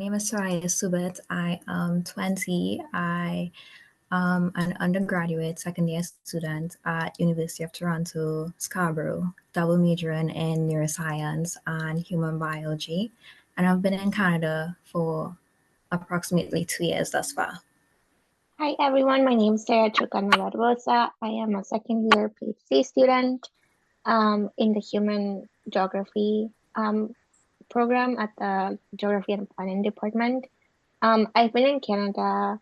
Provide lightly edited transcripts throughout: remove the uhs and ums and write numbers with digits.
name is Siriah Subit. I am 20. I am an undergraduate second year student at University of Toronto, Scarborough, double majoring in neuroscience and human biology. And I've been in Canada for approximately 2 years thus far. Hi everyone, my name is Chocano Barboza. I am a second year PhD student in the human geography program at the Geography and Planning Department. I've been in Canada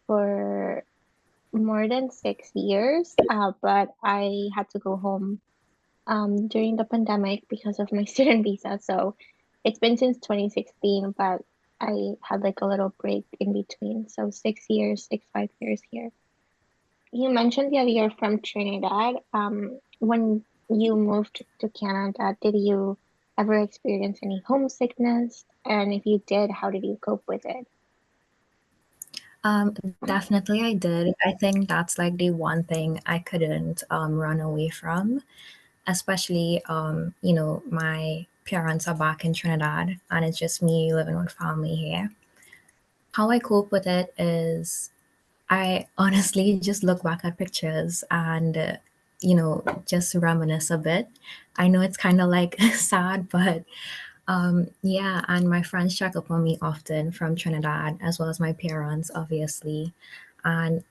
for more than 6 years, but I had to go home during the pandemic because of my student visa. So it's been since 2016, but I had like a little break in between. So 6 years, 5 years here. You mentioned that you're from Trinidad. When you moved to Canada, did you ever experience any homesickness? And if you did, how did you cope with it? Um, Definitely I did. I think that's like the one thing I couldn't run away from, especially my parents are back in Trinidad and it's just me living with family here. How I cope with it is I honestly just look back at pictures and just reminisce a bit. I know it's kind of like sad, but yeah, and my friends check up on me often from Trinidad, as well as my parents, obviously. And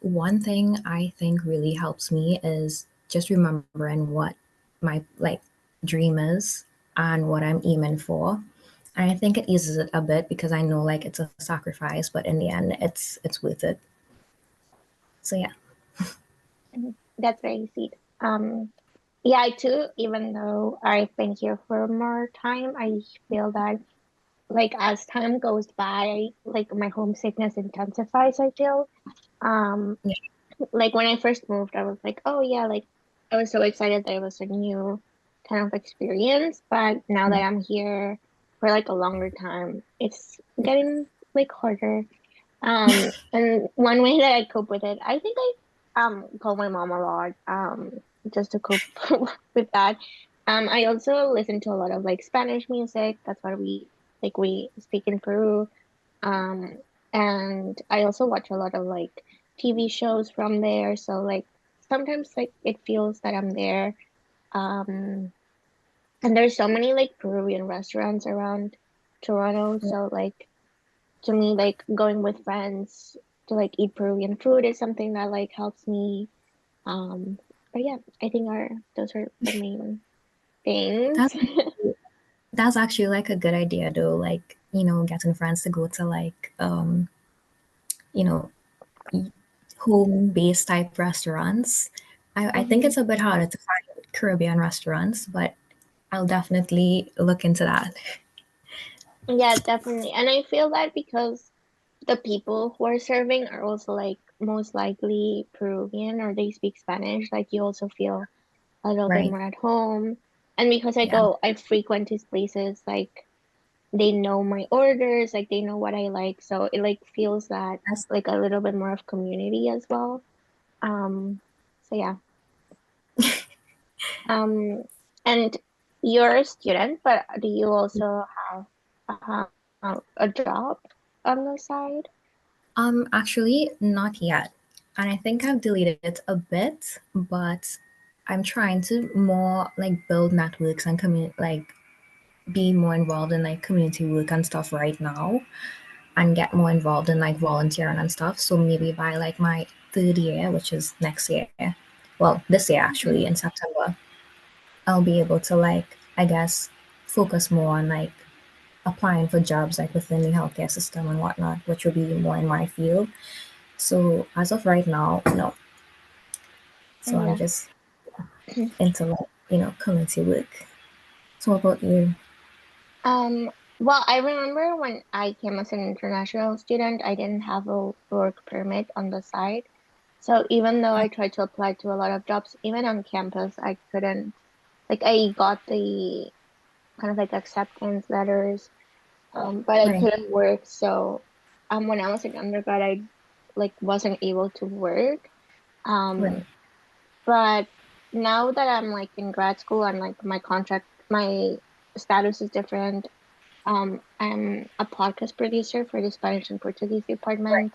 one thing I think really helps me is just remembering what my like dream is and what I'm aiming for. And I think it eases it a bit because I know like it's a sacrifice, but in the end, it's worth it. So yeah. That's very sweet. Yeah, I too, even though I've been here for more time, I feel that like as time goes by, like my homesickness intensifies, I feel. Um, Yeah. like when I first moved, I was like, oh yeah, like I was so excited that it was a new kind of experience. But now that I'm here for like a longer time, it's getting like harder. And one way that I cope with it, I think I call my mom a lot, just to cope with that. I also listen to a lot of like Spanish music. That's what we speak in Peru. Um, and I also watch a lot of like TV shows from there. So like sometimes like it feels that I'm there. Um, and there's so many like Peruvian restaurants around Toronto. So like to me, like going with friends to like eat Peruvian food is something that like helps me. Um, but yeah, I think our those are the main things. That's that's actually like a good idea though, like, getting friends to go to like you know, home based type restaurants. I think Mhm. it's a bit harder to find Caribbean restaurants, but I'll definitely look into that. Yeah, definitely. And I feel that because the people who are serving are also like most likely Peruvian or they speak Spanish, like you also feel a little bit Right. more at home. And because Yeah. I frequent these places, like they know my orders, like they know what I like. So it like feels that That's like a little bit more of community as well. Um, so yeah. Um, and you're a student, but do you also have a job on the side? actually not yet. And I think I've deleted it a bit, but I'm trying to more like build networks and be more involved in like community work and stuff right now and get more involved in like volunteering and stuff. So maybe by like my third year, which is next year, well, this year actually Mhm. in September, I'll be able to like, I guess, focus more on like applying for jobs like within the healthcare system and whatnot, which will be more in my field. So as of right now, no. So I'm Yeah. just into like, community work. So what about you? Um, well, I remember when I came as an international student, I didn't have a work permit on the side. So even though I tried to apply to a lot of jobs, even on campus, I couldn't, like I got the kind of like acceptance letters, but I Right, couldn't work. So when I was in undergrad, I like wasn't able to work. Um, right, but now that I'm like in grad school and like my status is different. I'm a podcast producer for the Spanish and Portuguese department.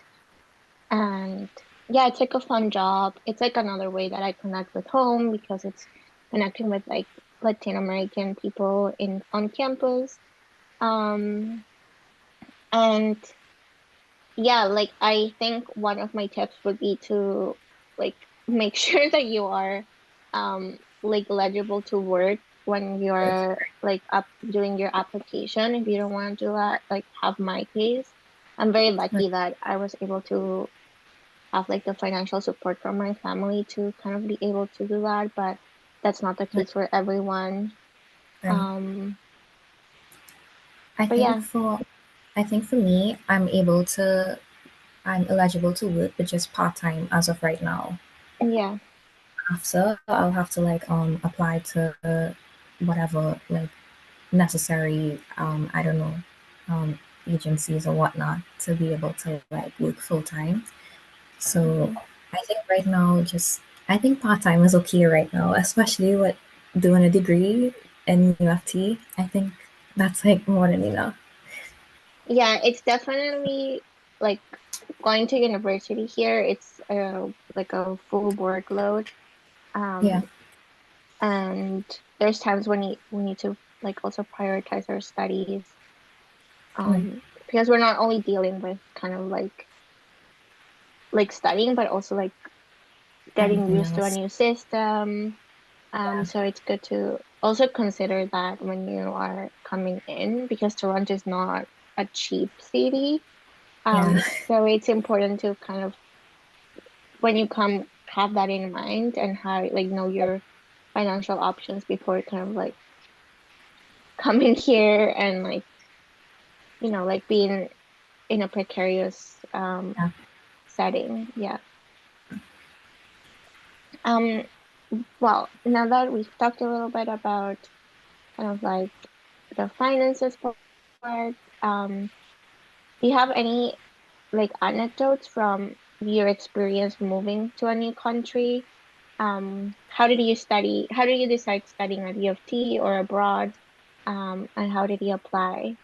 And yeah, it's like a fun job. It's like another way that I connect with home because it's connecting with like Latin American people in on campus. Um, and yeah, like I think one of my tips would be to like make sure that you are like eligible to work when Right. you're like up doing your application. If you don't want to do that, like have my case. I'm very Right. lucky that I was able to have like the financial support from my family to kind of be able to do that, but that's not the Right. case for everyone. Right. Um, I but think yeah, for I think for me, I'm eligible to work, but just part time as of right now. yeah, After I'll have to like apply to whatever like necessary I don't know um agencies or whatnot to be able to like work full time. So mhm. I think right now just I think part time is okay right now, especially with doing a degree in UFT. I think that's like more than enough. Yeah, it's definitely like going to university here. It's like a full workload. Yeah. Um, and there's times when we need to like also prioritize our studies. Right. Because we're not only dealing with kind of like studying, but also like getting Everything used to a else. new system. Yeah. So it's good to also consider that when you are coming in, because Toronto is not a cheap city. Yeah. So it's important to kind of when you come have that in mind and how like know your financial options before kind of like coming here and like like being in a precarious Yeah. setting. Yeah. Um well, now that we've talked a little bit about kind of like the finances part, do you have any like anecdotes from your experience moving to a new country? How did you study? How did you decide studying at U of T or abroad? And how did you apply?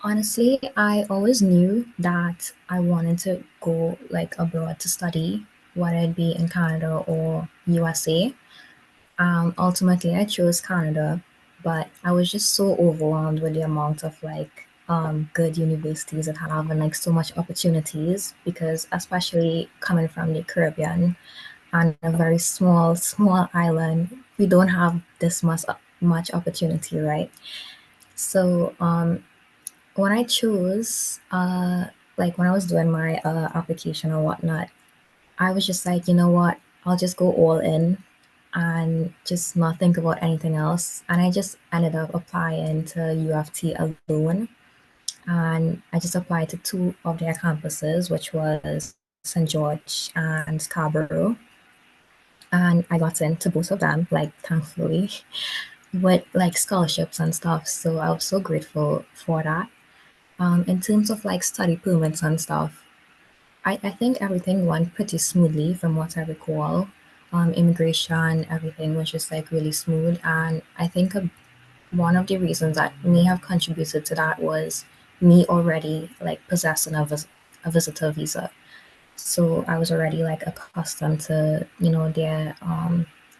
Honestly, I always knew that I wanted to go like abroad to study, whether it be in Canada or USA. Ultimately, I chose Canada, but I was just so overwhelmed with the amount of like good universities that have and like so much opportunities because especially coming from the Caribbean and a very small island, we don't have this much opportunity, right? So when I chose, like when I was doing my application or whatnot, I was just like, you know what, I'll just go all in and just not think about anything else. And I just ended up applying to UFT alone. And I just applied to two of their campuses, which was St. George and Scarborough. And I got into both of them, like thankfully, with like scholarships and stuff. So I was so grateful for that. In terms of like study permits and stuff, I think everything went pretty smoothly from what I recall. Immigration, everything was just like really smooth. And I think one of the reasons that may have contributed to that was me already like possessing a visitor visa. So I was already like accustomed to,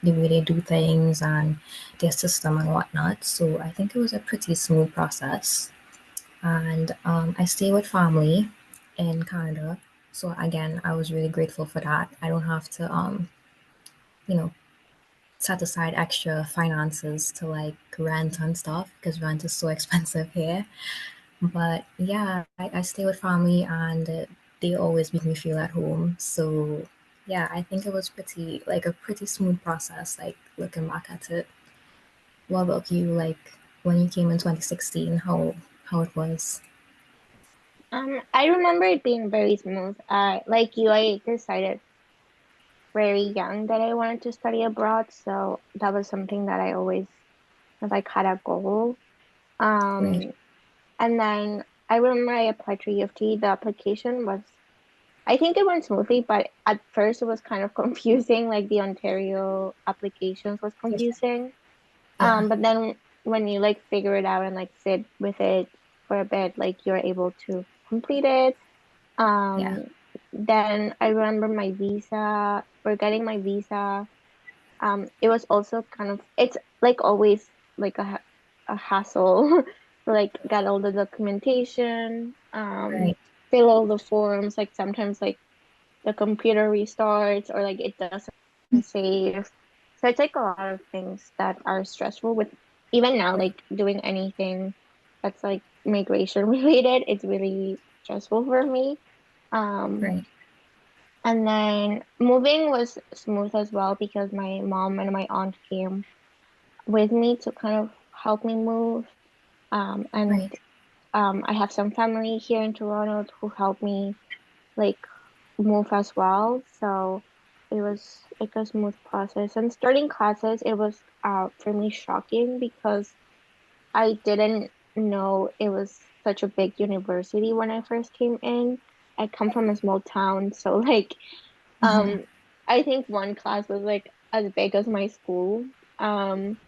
the way they do things and their system and whatnot. So I think it was a pretty smooth process. And I stay with family in Canada. So again, I was really grateful for that. I don't have to, you know, set aside extra finances to like rent and stuff because rent is so expensive here. But yeah, I stay with family and they always make me feel at home. So yeah, I think it was a pretty smooth process, like looking back at it. What about you? Like when you came in 2016, how it was? I remember it being very smooth. Like you, I decided very young that I wanted to study abroad, so that was something that I always like had a goal. Right. Um, and then I remember I applied to U of T. The application was, I think it went smoothly, but at first it was kind of confusing. Like the Ontario applications was confusing. Yeah. But then when you like figure it out and like sit with it for a bit, like you're able to complete it. Yeah. Um, then I remember my visa, for getting my visa. It was also kind of, it's like always like a hassle to like get all the documentation, Right. fill all the forms. Like sometimes like the computer restarts or like it doesn't save. So it's like a lot of things that are stressful with even now, like doing anything that's like migration related, it's really stressful for me. Um, Right. and then moving was smooth as well because my mom and my aunt came with me to kind of help me move. And Right. I have some family here in Toronto who helped me like move as well. So it was like a smooth process. And starting classes, it was for me shocking because I didn't know it was such a big university when I first came in. I come from a small town, so like Mhm. um I think one class was like as big as my school. Um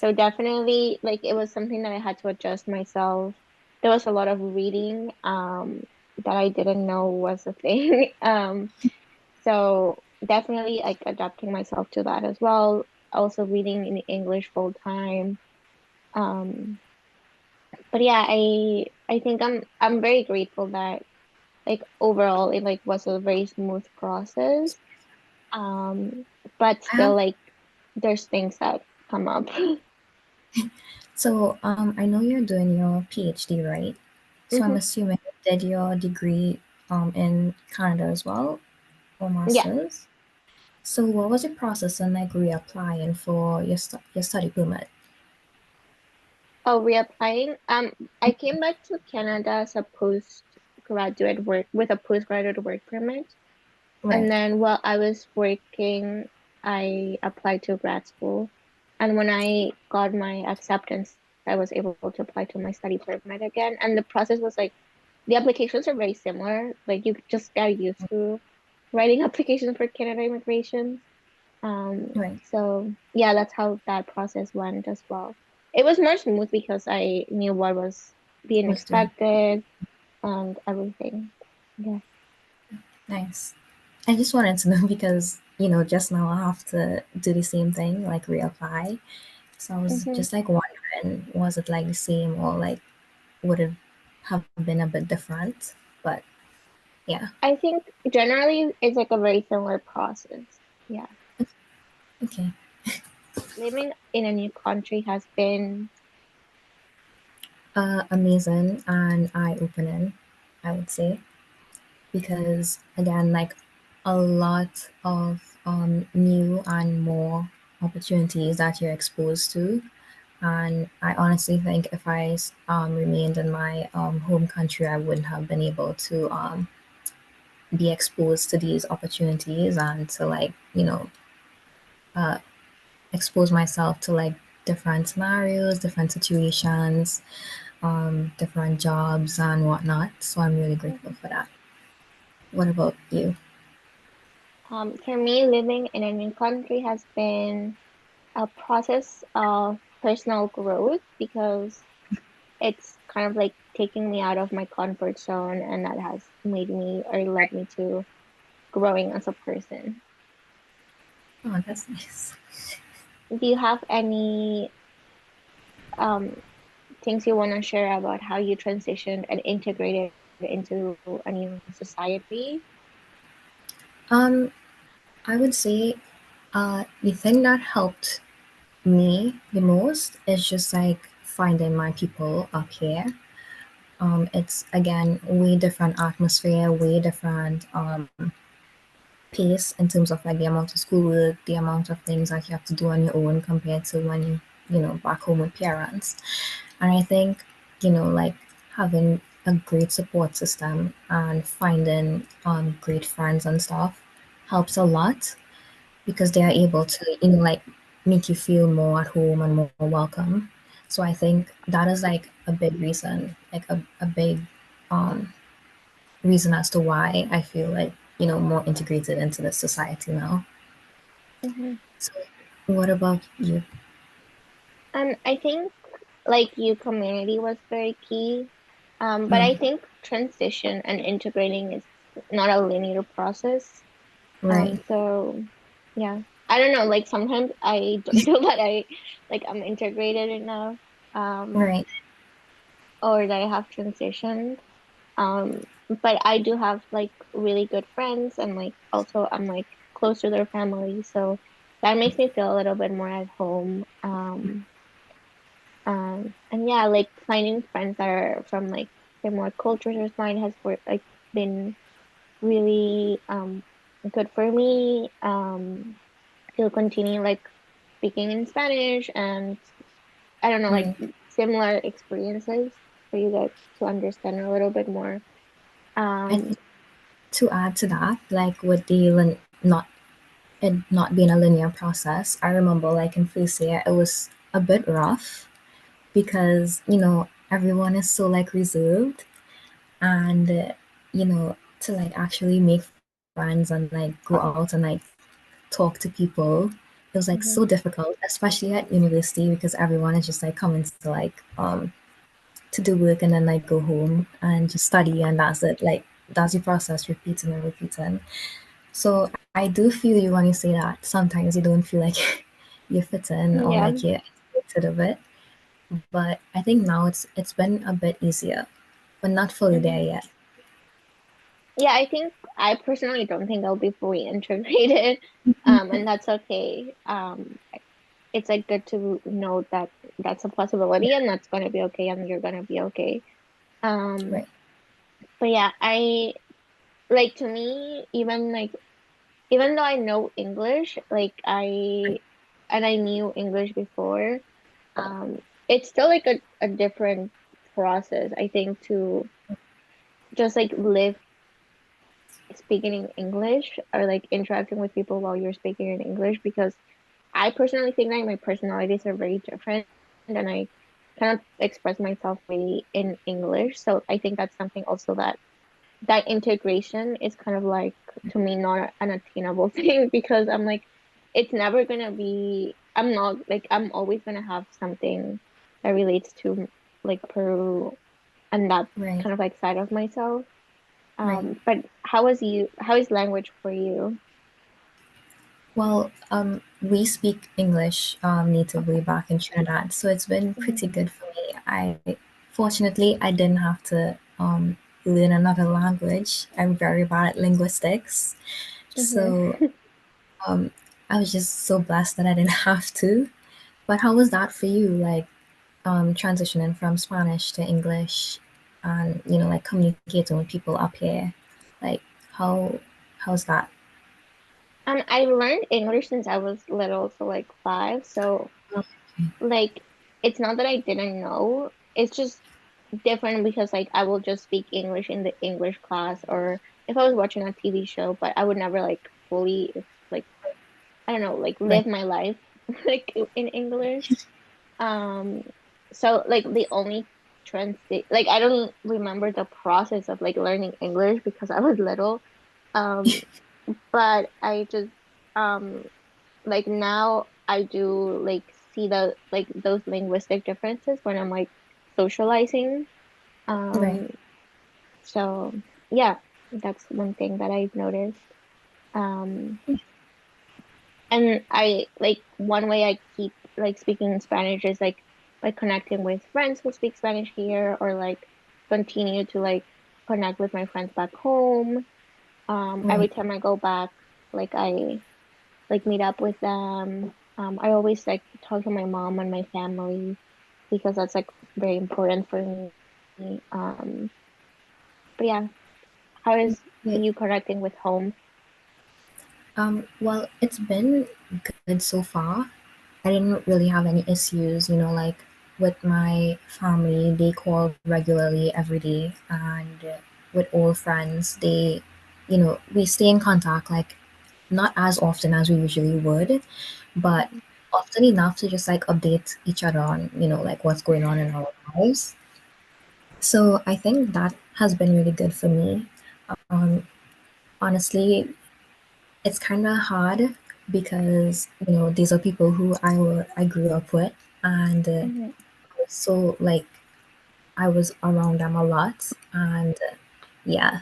so definitely like it was something that I had to adjust myself. There was a lot of reading that I didn't know was a thing. So definitely like adapting myself to that as well. Also reading in English full time. Um but yeah, I think I'm very grateful that like overall it like was a very smooth process. Um but I still have like there's things that come up. so I know you're doing your PhD, right? So I'm Hmm. assuming you did your degree in Canada as well, or Yeah. masters. So what was your process in like reapplying for your study permit? Oh, reapplying. I came back to Canada as a postgraduate work with a postgraduate work permit. And Right. then while I was working, I applied to grad school. And when I got my acceptance, I was able to apply to my study permit again. And the process was like the applications are very similar. Like you just get used to writing applications for Canada immigration. Right. So yeah, that's how that process went as well. It was more smooth because I knew what was being Was doing expected and everything. Yeah. nice. I just wanted to know because just now I have to do the same thing, like reapply. So I was Hmm. just like wondering, was it like the same or like would it have been a bit different? But yeah. I think generally it's like a very similar process. Yeah. Okay. Living in a new country has been, Amazing and eye-opening, I would say, because again, like a lot of new and more opportunities that you're exposed to. And I honestly think if I remained in my home country, I wouldn't have been able to be exposed to these opportunities and to like uh, expose myself to like different scenarios, different situations, different jobs and whatnot. So I'm really grateful mhm. for that. What about you? For me, living in a new country has been a process of personal growth because it's kind of like taking me out of my comfort zone and that has made me or led me to growing as a person. Oh, that's nice. Do you have any um things you want to share about how you transitioned and integrated into a new society? Um, I would say the thing that helped me the most is just like finding my people up here. It's again way different atmosphere, way different pace in terms of like the amount of schoolwork, the amount of things that you have to do on your own compared to when you back home with parents. And I think like having a great support system and finding great friends and stuff helps a lot because they are Mhm. able to like make you feel more at home and more welcome. So I think that is like a big reason, like a big um reason as to why I feel like more integrated into the society now. Mhm. So what about you? I think like you, community was very key. But I Mm, think transition and integrating is not a linear process. right, So yeah, I don't know. Like sometimes I don't feel that I'm integrated enough, um, right. or that I have transitioned. Um, but I do have like really good friends, and like also I'm like close to their family, so that makes me feel a little bit more at home. And yeah, like finding friends that are from like similar cultures as mine has like been really good for me to continue like speaking in Spanish, and I don't know, like Right. similar experiences for you guys to understand a little bit more. I Um, think to add to that, like with the not it not being a linear process, I remember like in first year it was a bit rough because everyone is so like reserved, and to like actually make friends and like go out and like talk to people, it was like so mhm. difficult, especially at university, because everyone is just like coming to like to do work and then like go home and just study, and that's it. Like that's the process, repeating and repeating. So I do feel you when you say that sometimes you don't feel like you fit in or Yeah. like you're expected of it. But I think now it's been a bit easier, but not fully there Mhm. yet. Yeah, I think I personally don't think I'll be fully integrated, and that's okay. It's like good to know that that's a possibility, and that's gonna be okay, and you're gonna be okay. Um, Right, but yeah, I like, to me, even though I know English, and I knew English before, it's still like a different process, I think, to just like live speaking in English, or like interacting with people while you're speaking in English, because I personally think that my personalities are very different, and I cannot express myself really in English. So I think that's something also that integration is kind of like, to me, not an attainable thing, because I'm like, it's never gonna be, I'm not like, I'm always gonna have something that relates to like Peru and that right, kind of like side of myself. right. But how is language for you? Well, we speak English natively Okay. back in Trinidad, so it's been Mhm. pretty good for me. Fortunately, I didn't have to learn another language. I'm very bad at linguistics, Mhm. so um, I was just so blessed that I didn't have to. But how was that for you? Like transitioning from Spanish to English, and like communicating with people up here. Like how how's that? I learned English since I was little, so like 5. So like, it's not that I didn't know. It's just different, because like I will just speak English in the English class, or if I was watching a TV show, but I would never like fully like, I don't know, like Right, live my life like in English. Um, so like the only translate, like I don't remember the process of like learning English because I was little. Um, but I just um like now I do like see the like those linguistic differences when I'm like socializing. right, Um, so yeah, that's one thing that I've noticed. Um, and I like, one way I keep like speaking in Spanish is like connecting with friends who speak Spanish here, or like continue to like connect with my friends back home. Every right. time I go back, like I like meet up with them. I always like talk to my mom and my family, because that's like very important for me. But yeah, how is Yeah. you connecting with home? Well, it's been good so far. I didn't really have any issues, like with my family, they call regularly every day, and with old friends, we stay in contact, like not as often as we usually would, but Mhm. often enough to just like update each other on, like what's going on in our lives. So I think that has been really good for me. Um, Honestly, it's kind of hard because these are people who I grew up with, and Mhm. so like I was around them a lot, and yeah,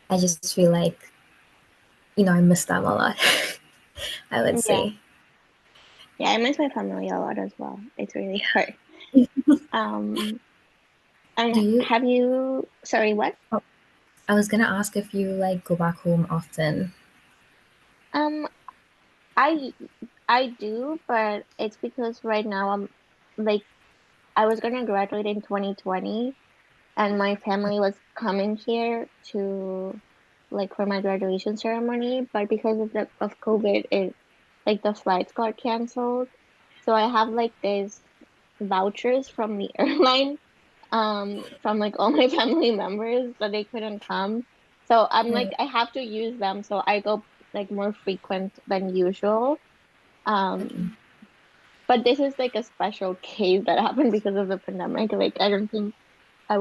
I just feel like I miss them a lot. I would Yeah. say. Yeah, I miss my family a lot as well. It's really hard. Um, Do and you? have you, sorry, what? Oh, I was gonna ask if you like go back home often. Um, I I do, but it's because right now I'm like I was gonna graduate in 2020 and my family was coming here to like for my graduation ceremony, but because of COVID, it like the flights got canceled. So I have like these vouchers from the airline, from like all my family members that they couldn't come. So I'm like Right. I have to use them, so I go like more frequent than usual. Okay. Um, but this is like a special case that happened because of the pandemic. Like I don't think I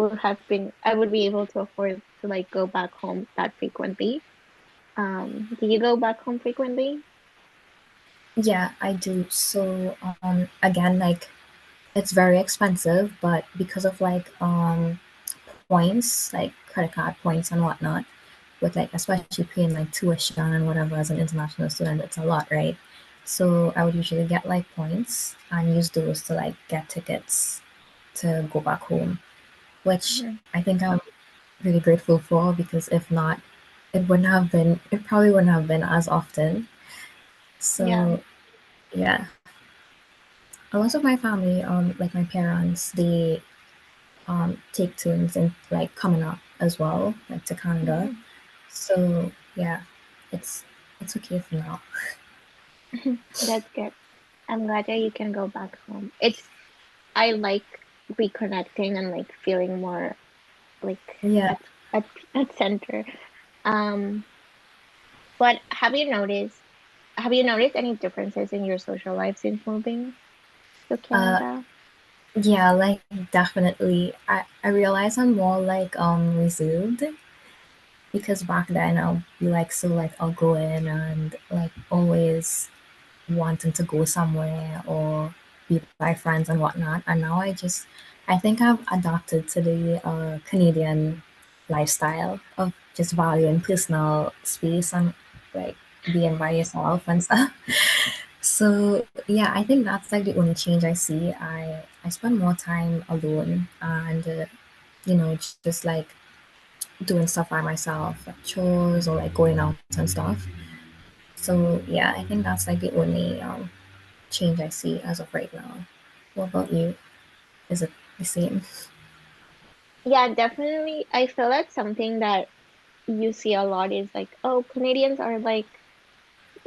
would be able to afford to like go back home that frequently. Do you go back home frequently? Yeah, I do. So again, like it's very expensive, but because of like points, like credit card points and whatnot, with like especially paying like tuition and whatever as an international student, it's a lot, right? So I would usually get like points and use those to like get tickets to go back home, which Mhm. I think I'm really grateful for because if not, it probably wouldn't have been as often. Yeah. So yeah, a lot of my family, like my parents, they take turns in like coming up as well, like to Canada. Mhm. So yeah, it's it's okay for now. That's good. I'm glad that you can go back home. I like reconnecting and like feeling more like Yeah. at at center. Um, but have you noticed any differences in your social life since moving to Uh Canada? yeah, like definitely. I realize I'm more like reserved because back then I'll be like so like outgoing and like always wanting to go somewhere or be by friends and whatnot. And now I think I've adapted to the Canadian lifestyle of just valuing personal space and like being by yourself and stuff. So yeah, I think that's like the only change I see. I spend more time alone and just like doing stuff by myself, like chores or like going out and stuff. So yeah, I think that's like the only change I see as of right now. What about you? Is it the same? Yeah, definitely. I feel like something that you see a lot is like, oh, Canadians are like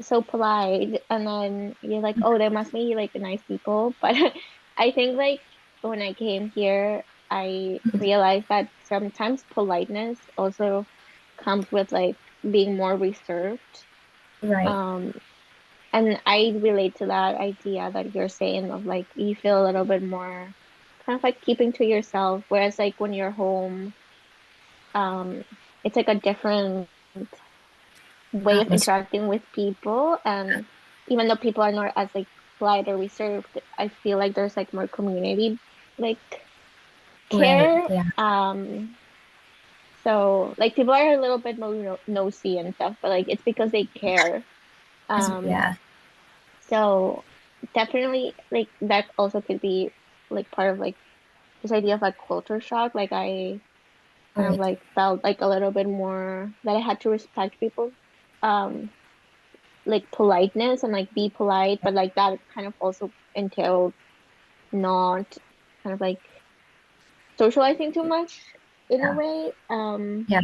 so polite, and then you're like, oh, they must be like nice people. But I think like when I came here, I realized that sometimes politeness also comes with like being more reserved. Right. Um, and I relate to that idea that you're saying of like you feel a little bit more kind of like keeping to yourself, whereas like when you're home, um, it's like a different way of Atmosphere. interacting with people. And even though people are not as like polite or reserved, I feel like there's like more community like Right. care. Yeah. So like people are a little bit more nosy and stuff, but like it's because they care. Um, Yeah. so definitely like that also could be like part of like this idea of like culture shock. Like I kind of Right. like felt like a little bit more that I had to respect people. Um, like politeness and like be polite, but like that kind of also entailed not kind of like socializing too much in a Yeah. way. Yeah.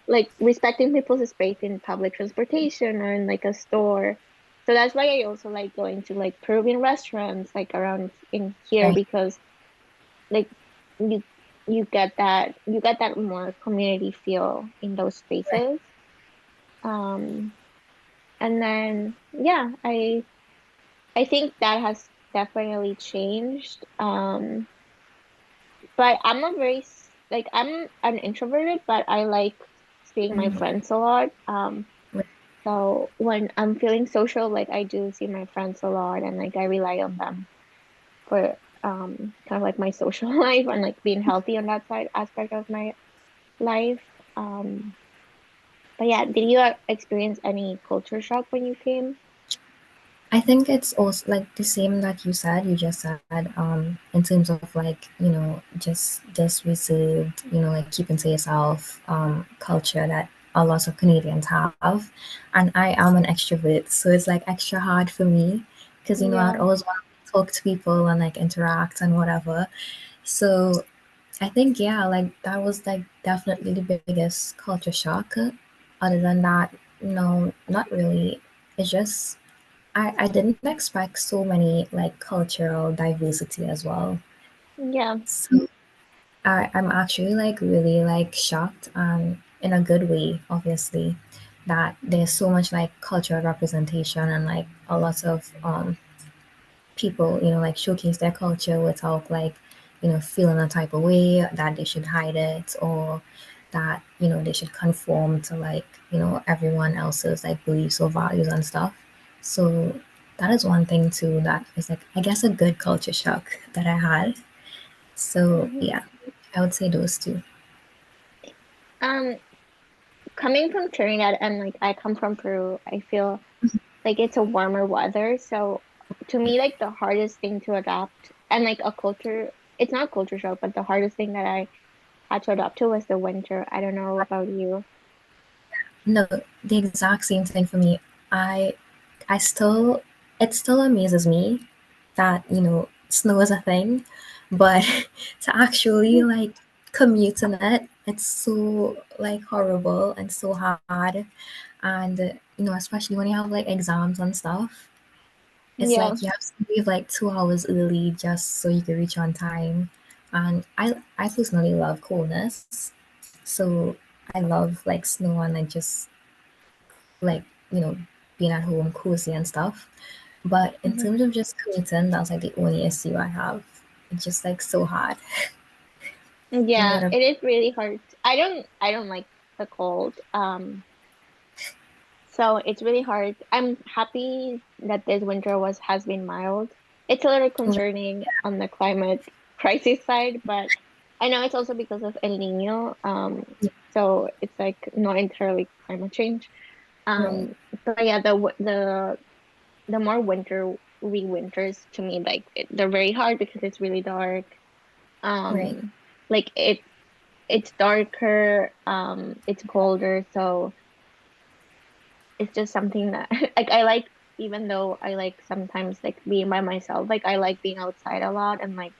Like respecting people's space in public transportation or in like a store. So that's why I also like going to like Peruvian restaurants like around in here Right. because like you you get that more community feel in those Right. spaces. Um, and then yeah, I think that has definitely changed. But I'm not very like I'm an introverted, but I like seeing my Mm, friends a lot. right. So when I'm feeling social, like I do see my friends a lot, and like I rely on them for kind of like my social life and like being healthy on that side aspect of my life. Um, but yeah, did you experience any culture shock when you came? I think it's also like the same that you said, you just said, in terms of like, just this reserved, like keeping to yourself, culture that a lot of Canadians have. And I am an extrovert, so it's like extra hard for me because, I'd Yeah, always want to talk to people and like interact and whatever. So I think, yeah, like that was like definitely the biggest culture shock. Other than that, no, not really. It's just I didn't expect so many like cultural diversity as well. yeah. So I'm actually like really like shocked and in a good way, obviously, that there's so much like cultural representation and like a lot of people, like showcase their culture without like, feeling a type of way that they should hide it or that, they should conform to like, everyone else's like beliefs or values and stuff. So that is one thing too that is like I guess a good culture shock that I had. So Hmm. yeah, I would say those two. Um, Coming from Trinidad and like I come from Peru, I feel like it's a warmer weather. So to me, like the hardest thing to adapt and like a culture, it's not culture shock, but the hardest thing that I had to adapt to was the winter. I don't know about you. No, the exact same thing for me. I I still it still amazes me that, snow is a thing, but to actually like commute in it, it's so like horrible and so hard. And especially when you have like exams and stuff, it's Yeah. like you have to leave like 2 hours early just so you can reach on time. And I personally love coldness, so I love like snow and like just like being at home cozy and stuff. But in Hmm. terms of just commuting, that's like the only issue I have. It's just like so hard. Yeah, What a it is really hard. I don't like the cold. So it's really hard. I'm happy that this winter was has been mild. It's a little concerning on the climate crisis side, but I know it's also because of El Niño. So it's like not entirely climate change. right, Um, but yeah, the more winters to me, like they're very hard because it's really dark. right, Like it's darker, it's colder, so it's just something that like I like, even though I like sometimes like being by myself, like I like being outside a lot and like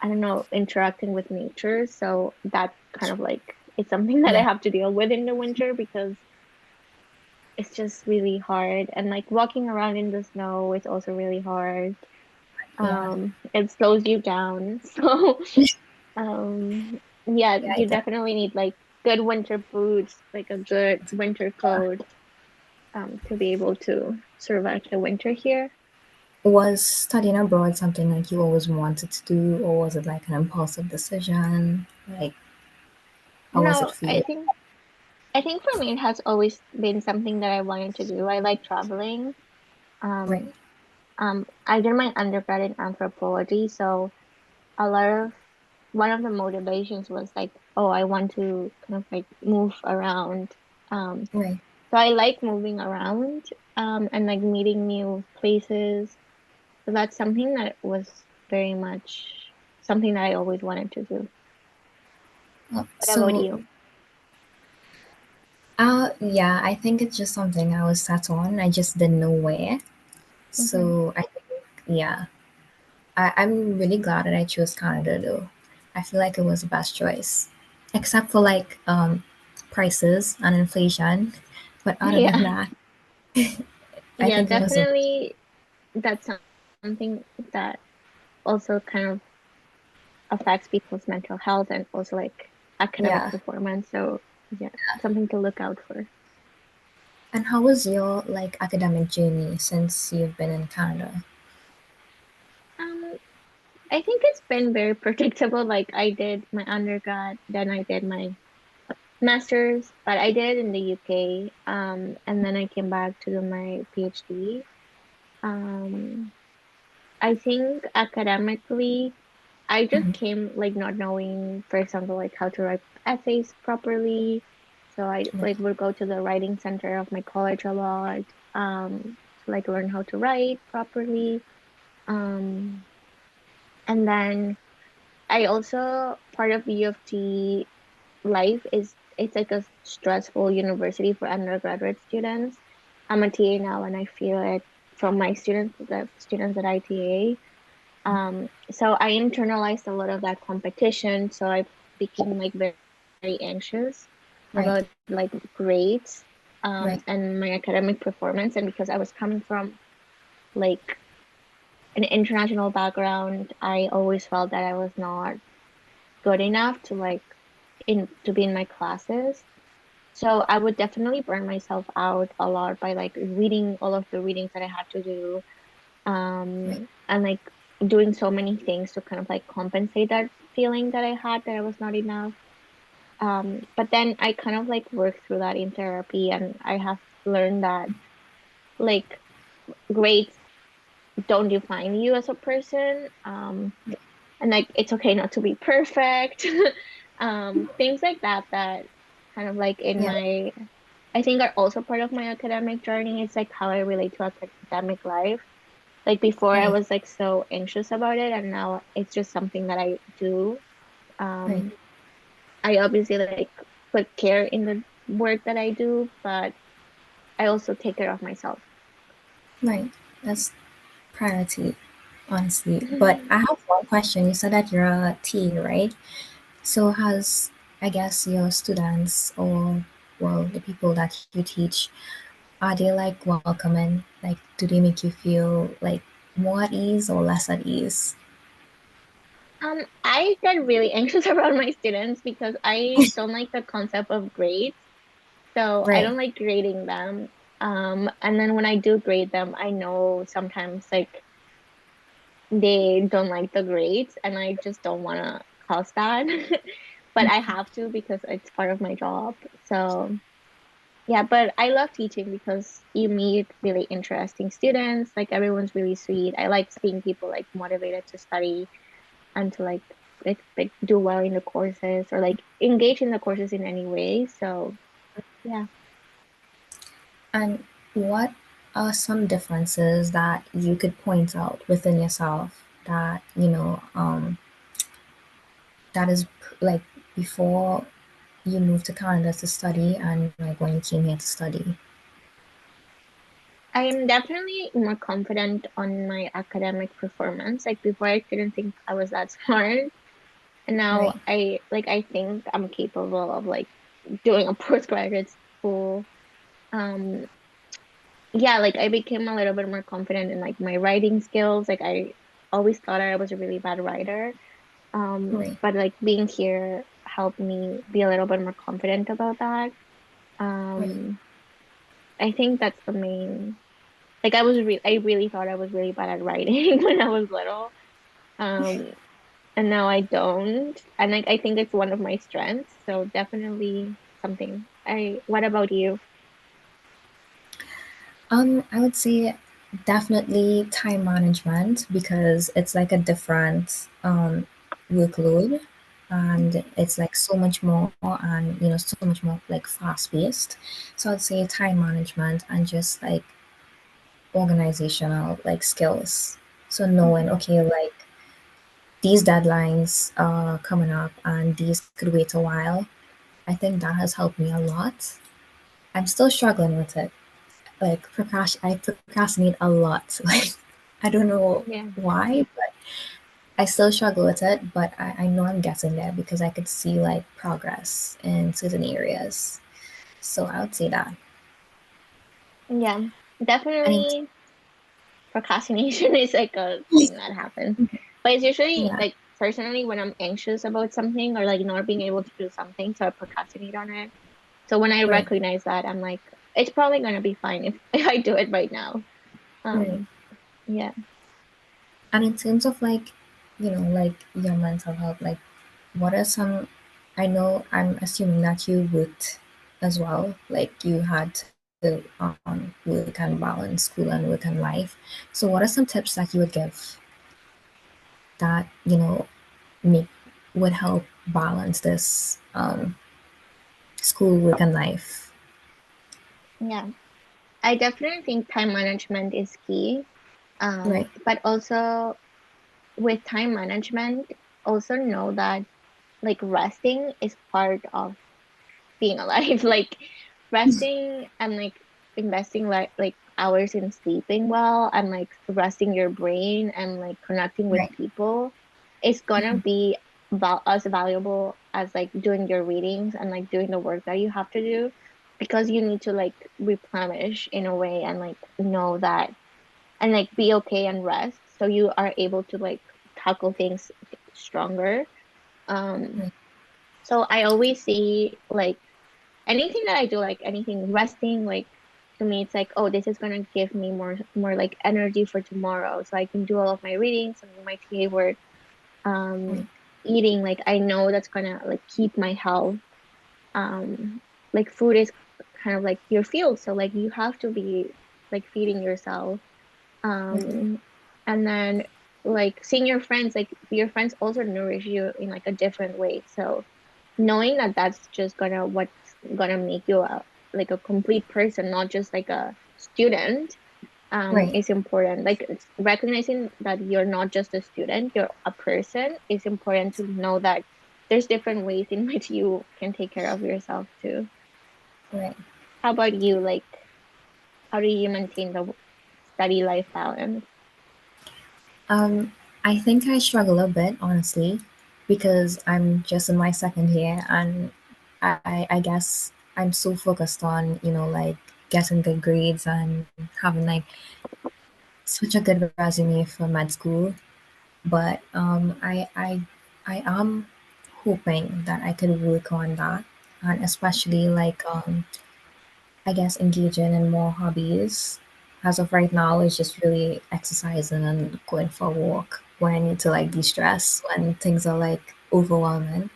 I don't know, interacting with nature. So that kind of like it's something that I yeah, have to deal with in the winter because it's just really hard. And like walking around in the snow is also really hard. yeah, It slows you down. So yeah, yeah. you definitely need like good winter boots, like a good winter coat, to be able to survive the winter here. Was studying abroad something like you always wanted to do, or was it like an impulsive decision? Like, how was it No, for you? I think for me it has always been something that I wanted to do. I like traveling. Right, Um, I did my undergrad in anthropology, so a lot of one of the motivations was like, oh, I want to kind of like move around. Um, right. so I like moving around, and like meeting new places. So that's something that was very much something that I always wanted to do. What about So, you? yeah, I think it's just something I was set on. I just didn't know where. Mm-hmm. So I think, yeah, I'm really glad that I chose Canada though. I feel like it was the best choice, except for like prices and inflation. But other than Yeah, that, I yeah, think it was a definitely. That's something that also kind of affects people's mental health and also like academic yeah. performance. So yeah, something to look out for. And how was your like academic journey since you've been in Canada? Um, I think it's been very predictable. Like I did my undergrad, then I did my master's, but I did it in the UK. And then I came back to do my PhD. Um, I think academically, I just Mhm. came like not knowing, for example, like how to write essays properly. So I Right. like would go to the writing center of my college a lot, to like learn how to write properly. Um, and then I also part of U of T life is it's like a stressful university for undergraduate students. I'm a TA now, and I feel it from my students, the students at ITA. So I internalized a lot of that competition. So I became like very anxious Right. about like grades, Right. and my academic performance. And because I was coming from like an international background, I always felt that I was not good enough to like in to be in my classes. So I would definitely burn myself out a lot by like reading all of the readings that I had to do, Right. and like doing so many things to kind of like compensate that feeling that I had that I was not enough. But then I kind of like worked through that in therapy, and I have learned that like grades don't define you as a person. And like it's okay not to be perfect. Things like that that kind of like in Yeah. my I think are also part of my academic journey. It's like how I relate to academic life. Like before I Right. was like so anxious about it, and now it's just something that I do. Right. Um, I obviously like put care in the work that I do, but I also take care of myself. Right. That's priority, honestly. But I have one question. You said that you're a teen, right? So has, I guess, your students or, well, the people that you teach, are they like welcoming? Like, do they make you feel like more at ease or less at ease? I get really anxious around my students because I don't like the concept of grades. So I Right. don't like grading them. And then when I do grade them, I know sometimes like they don't like the grades, and I just don't want to cause that. But I have to because it's part of my job. So yeah, but I love teaching because you meet really interesting students. Like everyone's really sweet. I like seeing people like motivated to study and to like do well in the courses or like engage in the courses in any way. So yeah. And what are some differences that you could point out within yourself that, that is like before you moved to Canada to study and like when you came here to study? I am definitely more confident on my academic performance. Like before, I didn't think I was that smart, and now Right. I think I'm capable of like doing a postgraduate school. Um, yeah, like I became a little bit more confident in like my writing skills. Like I always thought I was a really bad writer. Right. But like being here helped me be a little bit more confident about that. Right. Um, I think that's the main. Like I really thought I was really bad at writing when I was little. Um, and now I don't. And like I think it's one of my strengths. So definitely something. What about you? I would say definitely time management because it's like a different workload and it's like so much more and so much more like fast paced. So I'd say time management and just like organizational like skills. So knowing, Mhm. okay, like these deadlines are coming up and these could wait a while. I think that has helped me a lot. I'm still struggling with it. Like I procrastinate a lot. Like I don't know Yeah. why, but I still struggle with it. But I know I'm getting there because I could see like progress in certain areas. So I would say that. Yeah. And in, Definitely procrastination is like a thing that happens. But it's usually yeah, like personally when I'm anxious about something or like not being able to do something, so I procrastinate on it. So when I right, recognize that, I'm like, it's probably gonna be fine if, if I do it right now. right. Um, yeah. And in terms of like, like your mental health, like what are some, I know I'm assuming that you worked as well, like you had to work and balance school and work and life. So what are some tips that you would give? that, make would help balance this school, work, and life. Yeah. I definitely think time management is key. Right, But also with time management, also know that like resting is part of being alive. Like resting and like investing like hours in sleeping well and like resting your brain and like connecting with right, people is gonna be as valuable as like doing your readings and like doing the work that you have to do because you need to like replenish in a way and like know that and like be okay and rest so you are able to like tackle things stronger. um right, so I always see like anything that I do, like anything resting, like to me, it's like, oh, this is gonna give me more like energy for tomorrow, so I can do all of my readings and my TA work. Um, right, Eating, like I know that's gonna like keep my health. Like food is kind of like your field, so like you have to be like feeding yourself. right, Um, and then like seeing like your friends also nourish you in like a different way. So knowing that that's just gonna what's gonna make you a like a complete person, not just like a student, right, is important. Like it's recognizing that you're not just a student, you're a person is important to know that there's different ways in which you can take care of yourself too. right. How about you? Like, how do you maintain the study life balance? Um, I think I struggle a bit, honestly, because I'm just in my second year, and I guess I'm so focused on, like getting good grades and having like such a good resume for med school. But I am hoping that I could work on that, and especially like I guess engaging in more hobbies. As of right now, it's just really exercising and going for a walk when I need to like de-stress when things are like overwhelming.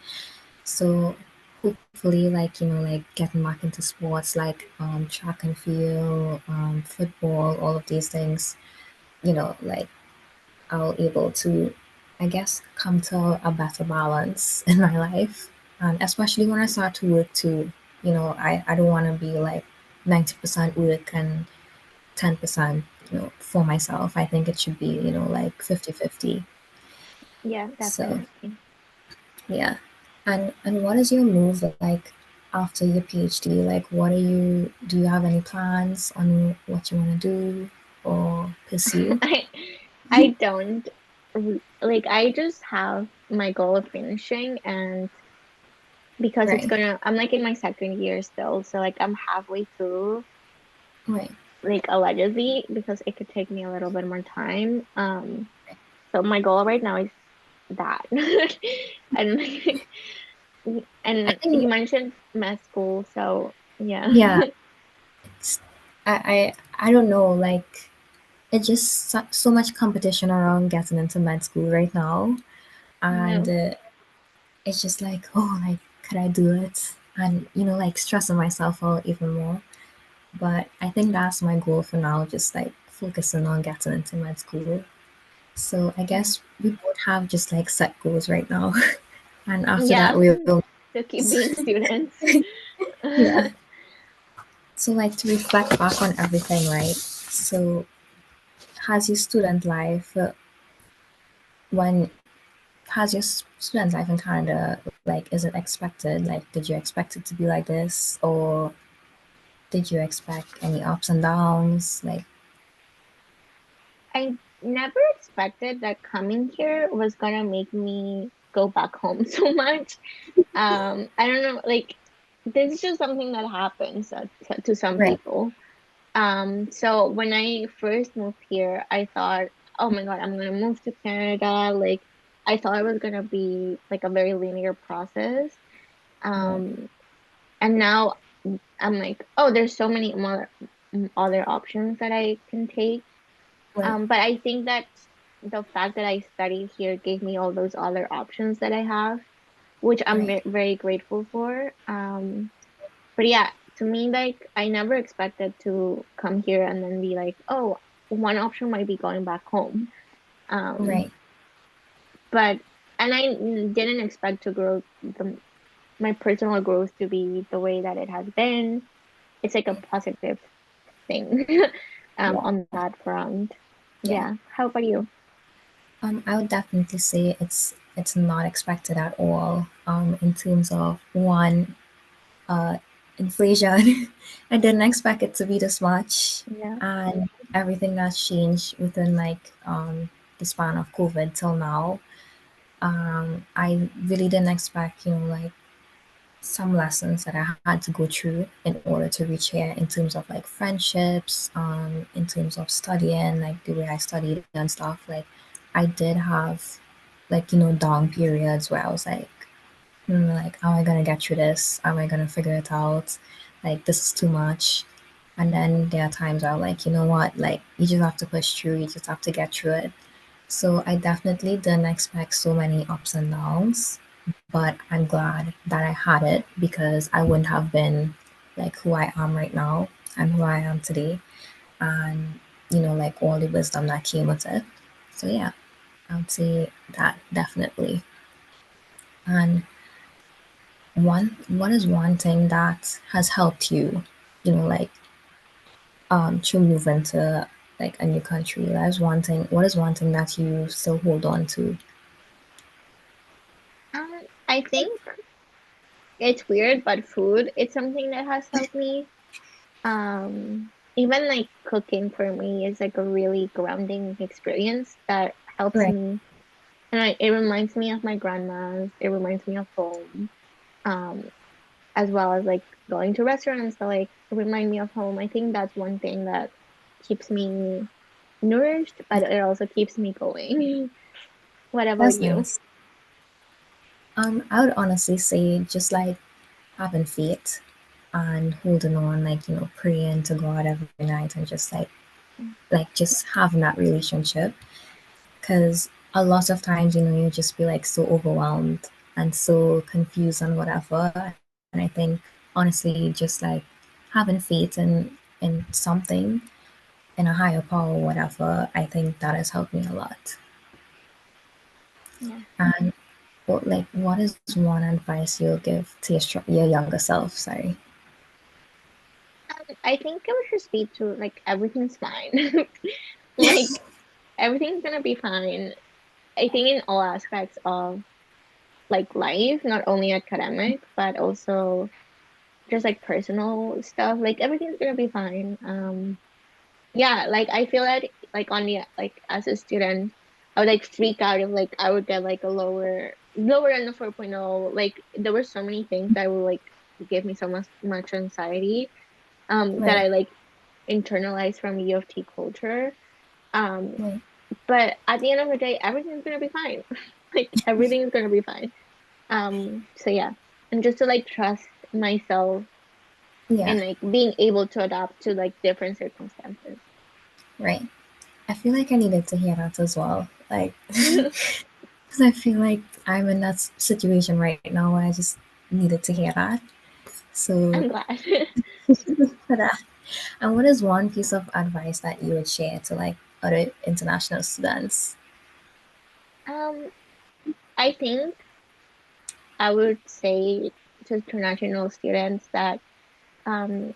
So hopefully, like like getting back into sports like track and field, football, all of these things. Like I'll able to, I guess, come to a better balance in my life. And especially when I start to work too, I don't want to be like 90% work and 10%, for myself. I think it should be, like 50-50. Yeah, So definitely. yeah. And what is your move like after your PhD? Like do you have any plans on what you want to do or pursue? I I don't like I just have my goal of finishing and because it's Right, gonna I'm like in my second year still, so like I'm halfway through right, like allegedly because it could take me a little bit more time. So my goal right now is that. And I and think you mentioned med school, so yeah. yeah. It's, I don't know, like it's just so much competition around getting into med school right now, Yeah. and it's just like, oh, like could I do it? And like stressing myself out even more. But I think that's my goal for now, just like focusing on getting into med school. So I Yeah. guess we both have just like set goals right now, and after that Yeah. we'll To keep being students. yeah. So like to reflect back on everything, right? So has your student life when has your student life in Canada, like, is it expected? Like, did you expect it to be like this, or did you expect any ups and downs? Like, I never expected that coming here was gonna make me go back home so much. I don't know, like this is just something that happens to some right, people. So when I first moved here, I thought, oh my God, I'm gonna move to Canada. Like I thought it was gonna be like a very linear process. right, Um, and now I'm like, oh, there's so many more other options that I can take. right, But I think that the fact that I studied here gave me all those other options that I have, which I'm right, very grateful for. But yeah, to me, like I never expected to come here and then be like, oh, one option might be going back home. Um, right. but and didn't expect to grow my personal growth to be the way that it has been. It's like a positive thing Yeah. on that front. Yeah. Yeah. How about you? I would definitely say it's not expected at all. In terms of one, uh, inflation, I didn't expect it to be this much, Yeah. and everything that's changed within like the span of COVID till now. I really didn't expect, like some lessons that I had to go through in order to reach here in terms of like friendships, in terms of studying, like the way I studied and stuff. Like I did have like, down periods where I was like, how am I gonna get through this? How am I gonna figure it out? Like this is too much. And then there are times where I'm like, you know what, like you just have to push through, you just have to get through it. So I definitely didn't expect so many ups and downs, but I'm glad that I had it because I wouldn't have been like who I am right now and who I am today, and like all the wisdom that came with it. So yeah, I would say that definitely. And what is one thing that has helped you, like to move into like a new country? That's one thing. What is one thing that you still hold on to? I think it's weird, but food it's something that has helped me. Even like cooking for me is like a really grounding experience that helps Right. me, and it reminds me of my grandma's. It reminds me of home. Um, as well as like going to restaurants that like remind me of home. I think that's one thing that keeps me nourished, but it also keeps me going. What about That's you? nice. I would honestly say just like having faith and holding on, like, praying to God every night and just like just having that relationship. Because a lot of times, you just be like so overwhelmed and so confused and whatever. And I think honestly, just like having faith in something, in a higher power, or whatever, I think that has helped me a lot. Yeah. And what is one advice you'll give to your younger self? Sorry. I think it would just be to like everything's fine. Like everything's gonna be fine. I think in all aspects of like life, not only academic, but also just like personal stuff. Like everything's gonna be fine. Yeah, like I feel like on the like as a student, I would like freak out if like I would get like a lower than a 4.0. Like there were so many things that would like give me so much anxiety that Right. I like internalized from U of T culture. Um Right. but at the end of the day, everything's gonna be fine. Like everything's gonna be fine. So yeah. And just to like trust myself Yeah. and like being able to adapt to like different circumstances. Right. I feel like I needed to hear that as well. Like, because I feel like I'm in that situation right now where I just needed to hear that. So, I'm glad. for that. And what is one piece of advice that you would share to like other international students? Um, I think I would say to international students that um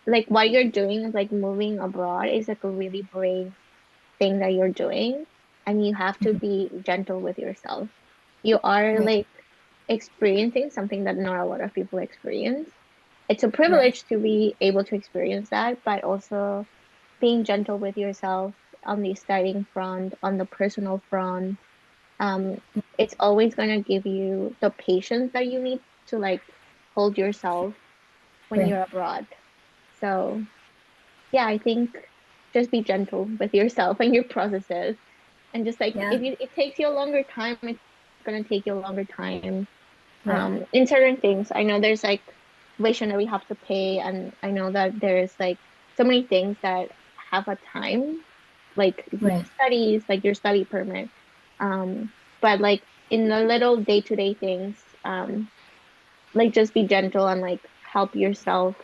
like what you're doing is like moving abroad is like a really brave thing that you're doing, and you have to be gentle with yourself. You are Right. like experiencing something that not a lot of people experience. It's a Right. privilege to be able to experience that, but also being gentle with yourself on the studying front, on the personal front. um it's always going to give you the patience that you need to like hold yourself when Right. you're abroad. So yeah, I think just be gentle with yourself and your processes, and just like Yeah. if it takes you a longer time, it's going to take you a longer time. Right. In certain things, I know there's like tuition that we have to pay, and I know that there's like so many things that have a time, like Right. studies, like your study permit. But like in the little day-to-day things, like just be gentle and like help yourself,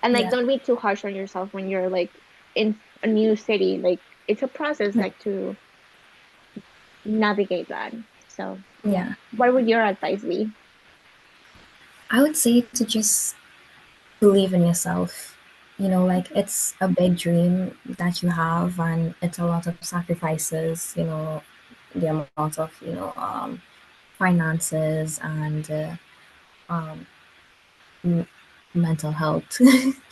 and like Yeah. don't be too harsh on yourself when you're like in a new city. Like it's a process Right. like to navigate that. So yeah, Yeah. what would your advice be? I would say to just believe in yourself. Like Mhm. it's a big dream that you have, and it's a lot of sacrifices, the amount of, finances and um, m- mental health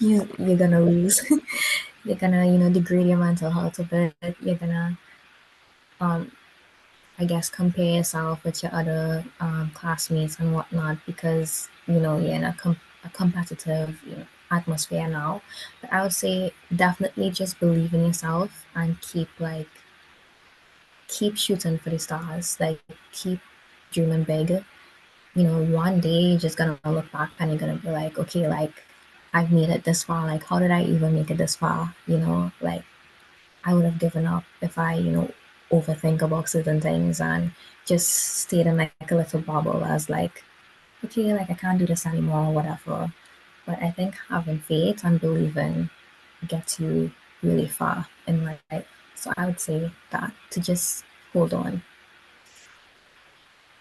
you're gonna lose. You're gonna, degrade your mental health a bit. You're gonna, um, I guess, compare yourself with your other classmates and whatnot because you're in a competitive atmosphere now. But I would say definitely just believe in yourself and keep shooting for the stars. Like keep dreaming big. One day you're just gonna look back and you're gonna be like, okay, like I've made it this far. Like how did I even make it this far? Like I would have given up if I, overthink about certain things and just stayed in like a little bubble as like, okay, like I can't do this anymore, whatever. But I think having faith and believing gets you really far in life. So I would say that to just hold on.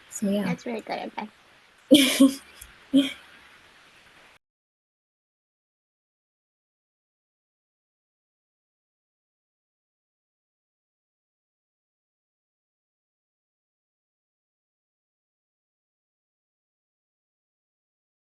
So yeah. That's really good advice.